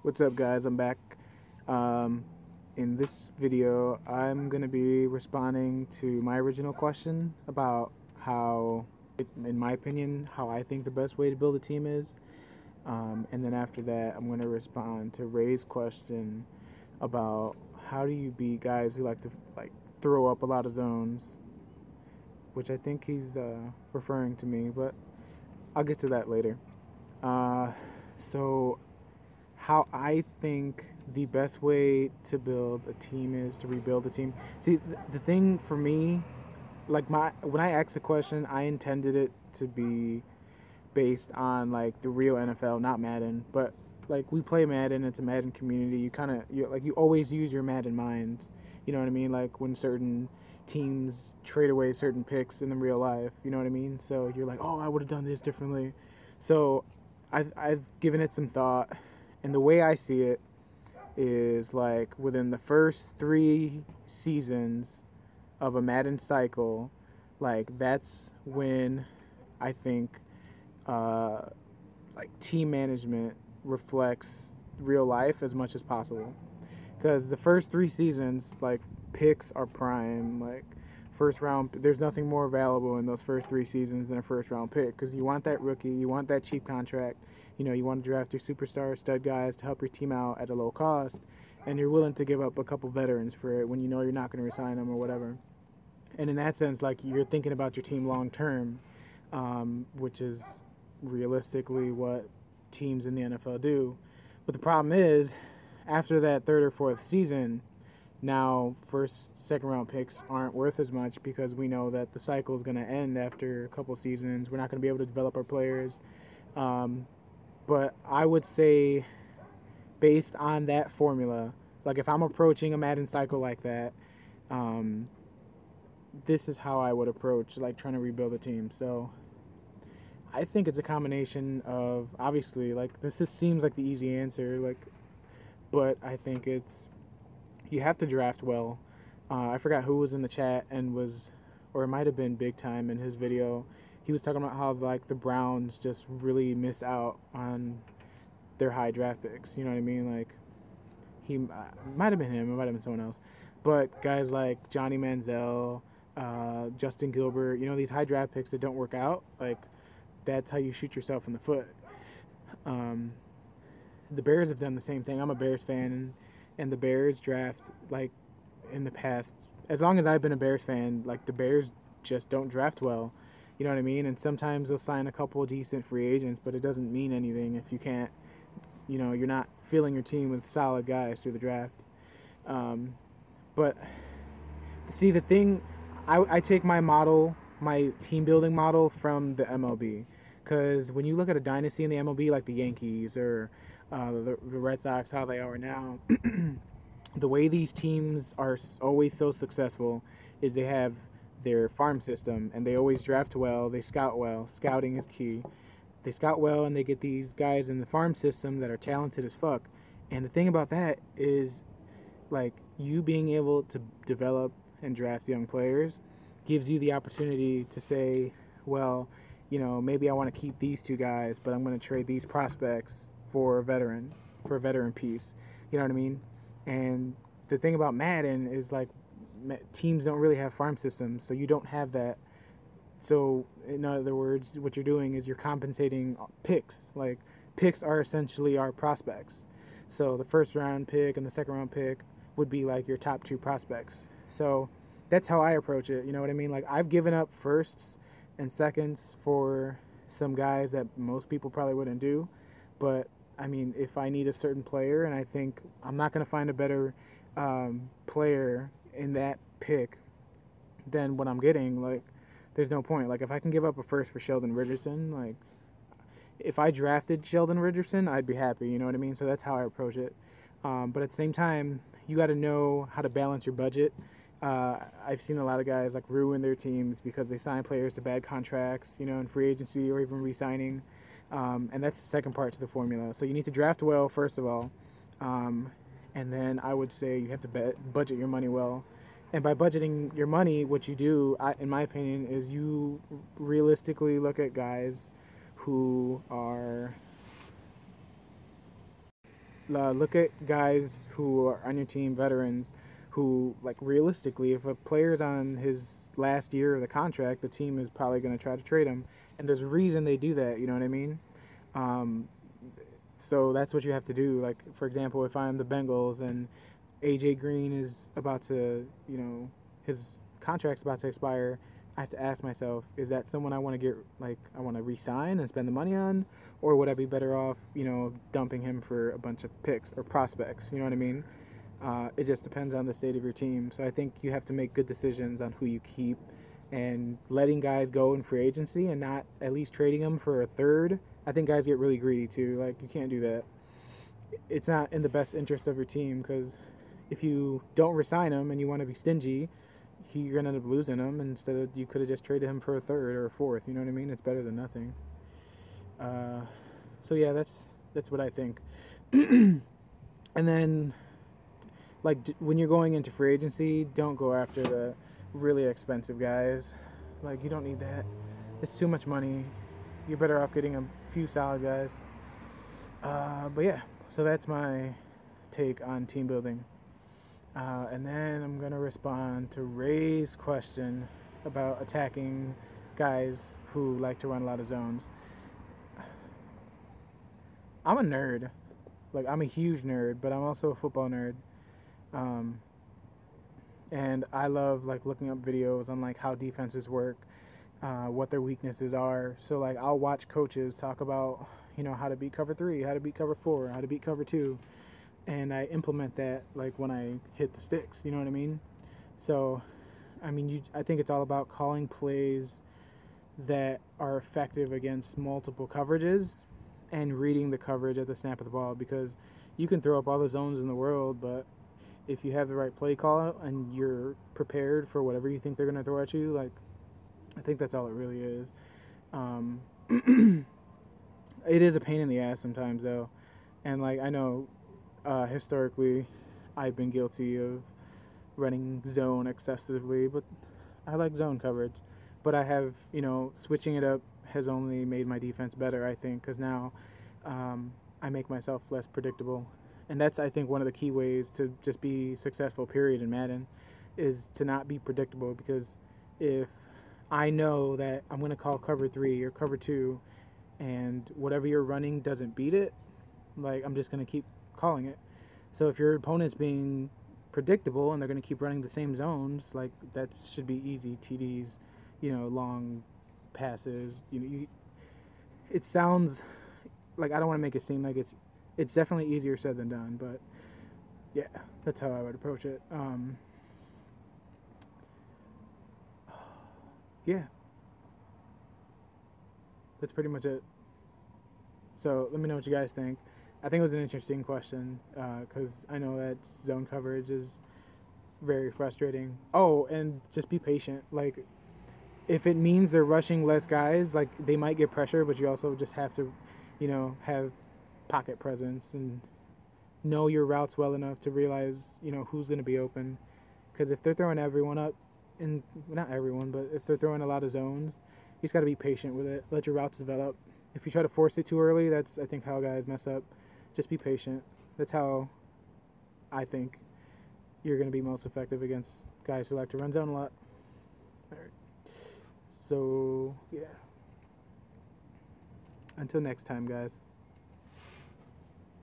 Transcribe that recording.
What's up, guys? I'm back. Um, in this video, I'm going to be responding to my original question about how, in my opinion, how I think the best way to build a team is. And then after that, I'm going to respond to Ray's question about how do you beat guys who like to throw up a lot of zones, which I think he's referring to me, but I'll get to that later. So how I think the best way to build a team is to rebuild a team. See, the thing for me, when I asked the question, I intended it to be based on like the real NFL, not Madden. But like we play Madden, it's a Madden community. You always use your Madden mind. You know what I mean? Like when certain teams trade away certain picks in the real life. You know what I mean? So you're like, oh, I would have done this differently. So I've given it some thought, and the way I see it is like within the first 3 seasons of a Madden cycle, like that's when I think like team management reflects real life as much as possible. Because the first 3 seasons, like picks are prime, like first round. There's nothing more valuable in those first 3 seasons than a first round pick because you want that rookie, you want that cheap contract. You know, you want to draft your superstar stud guys to help your team out at a low cost, and you're willing to give up a couple veterans for it when you know you're not going to resign them or whatever. And in that sense, like you're thinking about your team long term, which is realistically what teams in the NFL do. But the problem is, after that third or fourth season, now first, second round picks aren't worth as much because we know that the cycle is going to end after a couple seasons. We're not going to be able to develop our players. But I would say, based on that formula, like if I'm approaching a Madden cycle like that, this is how I would approach like trying to rebuild a team. So I think it's a combination of, obviously, like this just seems like the easy answer, like, but I think it's, you have to draft well. I forgot who was in the chat and was, or it might have been Big Time in his video. He was talking about how like the Browns just really miss out on their high draft picks. You know what I mean? Like he might have been him, it might have been someone else, but guys like Johnny Manziel, Justin Gilbert, you know, these high draft picks that don't work out, like that's how you shoot yourself in the foot. The Bears have done the same thing. I'm a Bears fan, and the Bears draft, like in the past, as long as I've been a Bears fan, like the Bears just don't draft well. You know what I mean? And sometimes they'll sign a couple of decent free agents, but it doesn't mean anything if you can't, you know, you're not filling your team with solid guys through the draft. But see, the thing, I take my model, my team building model from the MLB. Because when you look at a dynasty in the MLB, like the Yankees or the Red Sox, how they are now, the way these teams are always so successful is they have their farm system, and they always draft well, they scout well. Scouting is key. They scout well, and they get these guys in the farm system that are talented as fuck. And the thing about that is, like, you being able to develop and draft young players gives you the opportunity to say, well, you know, maybe I want to keep these 2 guys, but I'm going to trade these prospects for a veteran piece. You know what I mean? And the thing about Madden is, like, teams don't really have farm systems, so you don't have that. So, in other words, what you're doing is you're compensating picks. Like, picks are essentially our prospects. So the first round pick and the second round pick would be like your top 2 prospects. So that's how I approach it. You know what I mean? Like, I've given up firsts and seconds for some guys that most people probably wouldn't do. But I mean, if I need a certain player and I think I'm not going to find a better player in that pick than what I'm getting, like, there's no point. Like, if I can give up a first for Sheldon Richardson, like, if I drafted Sheldon Richardson, I'd be happy. You know what I mean? So that's how I approach it. But at the same time, you got to know how to balance your budget. I've seen a lot of guys like ruin their teams because they sign players to bad contracts, you know, in free agency or even re-signing. And that's the second part to the formula. So you need to draft well, first of all. And then I would say you have to budget your money well. And by budgeting your money, what you do, in my opinion, is you realistically look at guys who are look at guys who are on your team, veterans, who, like, realistically, if a player's on his last year of the contract, the team is probably going to try to trade him, and there's a reason they do that. You know what I mean? Um, so that's what you have to do. Like, for example, if I'm the Bengals and AJ Green is about to, his contract's about to expire, I have to ask myself, is that someone I want to get, like, I want to re-sign and spend the money on, or would I be better off, dumping him for a bunch of picks or prospects? You know what I mean? It just depends on the state of your team. So I think you have to make good decisions on who you keep, and letting guys go in free agency and not at least trading them for a third. I think guys get really greedy too. Like, you can't do that. It's not in the best interest of your team, because if you don't resign him and you want to be stingy, you're going to end up losing him. Instead of, you could have just traded him for a third or a fourth. You know what I mean? It's better than nothing. So yeah, that's what I think. And then, like, when you're going into free agency, don't go after the really expensive guys. Like, you don't need that. It's too much money. You're better off getting a few solid guys. But yeah, so that's my take on team building. And then I'm going to respond to Ray's question about attacking guys who like to run a lot of zones. I'm a nerd. Like, I'm a huge nerd, but I'm also a football nerd. And I love, like, looking up videos on, like, how defenses work, what their weaknesses are. So, like, I'll watch coaches talk about, how to beat cover 3, how to beat cover 4, how to beat cover 2. And I implement that, like, when I hit the sticks, you know what I mean? So, I mean, I think it's all about calling plays that are effective against multiple coverages and reading the coverage at the snap of the ball, because you can throw up all the zones in the world, but if you have the right play call and you're prepared for whatever you think they're going to throw at you, like, I think that's all it really is. It is a pain in the ass sometimes, though. And, like, I know historically I've been guilty of running zone excessively, but I like zone coverage. But I have, switching it up has only made my defense better, I think, because now I make myself less predictable. And that's, I think, one of the key ways to just be successful, period, in Madden, is to not be predictable. Because if I know that I'm going to call cover 3 or cover 2, and whatever you're running doesn't beat it, like, I'm just going to keep calling it. So if your opponent's being predictable and they're going to keep running the same zones, like, that should be easy TDs, long passes. It sounds like, I don't want to make it seem like it's definitely easier said than done, but yeah, that's how I would approach it. Yeah, that's pretty much it. So let me know what you guys think. I think it was an interesting question, because I know that zone coverage is very frustrating. Oh, and just be patient. Like, if it means they're rushing less guys, like, they might get pressure, but you also just have to, have pocket presence and know your routes well enough to realize, who's going to be open. Because if they're throwing everyone up, and not everyone, but if they're throwing a lot of zones, you just got to be patient with it. Let your routes develop. If you try to force it too early, that's, I think, how guys mess up. Just be patient. That's how I think you're going to be most effective against guys who like to run zone a lot. All right. So, yeah. Until next time, guys.